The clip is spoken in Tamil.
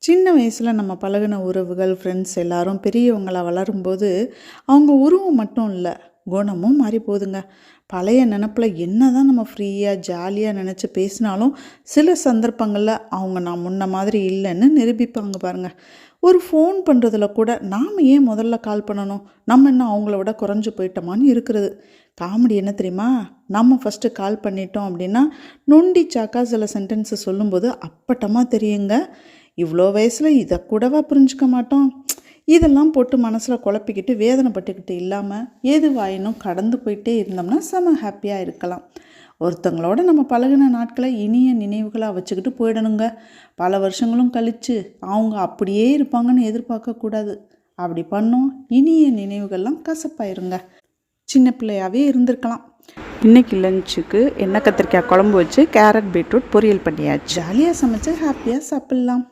சின்ன வயசில் நம்ம பழகின உறவுகள், ஃப்ரெண்ட்ஸ் எல்லாரும் பெரியவங்களா வளரும்போது, அவங்க உருவம் மட்டும் இல்ல, குணமும் மாறி போகுதுங்க. பழைய நெனப்பில என்னதான் நம்ம ஃப்ரீயாக ஜாலியாக நினச்சி பேசினாலும், சில சந்தர்ப்பங்களில் அவங்க நான் முன்ன மாதிரி இல்லைன்னு நிரூபிப்பாங்க பாருங்க. ஒரு ஃபோன் பண்ணுறதுல கூட நாம் ஏன் முதல்ல கால் பண்ணணும், நம்ம என்ன அவங்கள விட குறைஞ்சு போயிட்டோமான்னு இருக்கிறது. காமெடி என்ன தெரியுமா, நம்ம ஃபஸ்ட்டு கால் பண்ணிட்டோம் அப்படின்னா நொண்டி சாக்கா சில சென்டென்ஸை சொல்லும்போது அப்பட்டமாக தெரியுங்க. இவ்வளோ வயசில் இதை கூடவா புரிஞ்சுக்க மாட்டோம். இதெல்லாம் போட்டு மனசில் குழப்பிக்கிட்டு வேதனைப்பட்டுக்கிட்டு இல்லாமல் எதுவாயினும் கடந்து போயிட்டே இருந்தோம்னா செம ஹாப்பியாக இருக்கலாம். ஒருத்தங்களோட நம்ம பழகின நாட்களை இனிய நினைவுகளாக வச்சுக்கிட்டு போயிடணுங்க. பல வருஷங்களும் கழித்து அவங்க அப்படியே இருப்பாங்கன்னு எதிர்பார்க்கக்கூடாது. அப்படி பண்ணோம் இனிய நினைவுகள்லாம் கசப்பாயிருங்க. சின்ன பிள்ளையாகவே இருந்திருக்கலாம். இன்றைக்கி லஞ்சுக்கு எண்ணெய் கத்திரிக்காய் குழம்பு வச்சு கேரட் பீட்ரூட் பொரியல் பண்ணியாச்சு. ஜாலியாக சமைச்சு ஹாப்பியாக சாப்பிட்லாம்.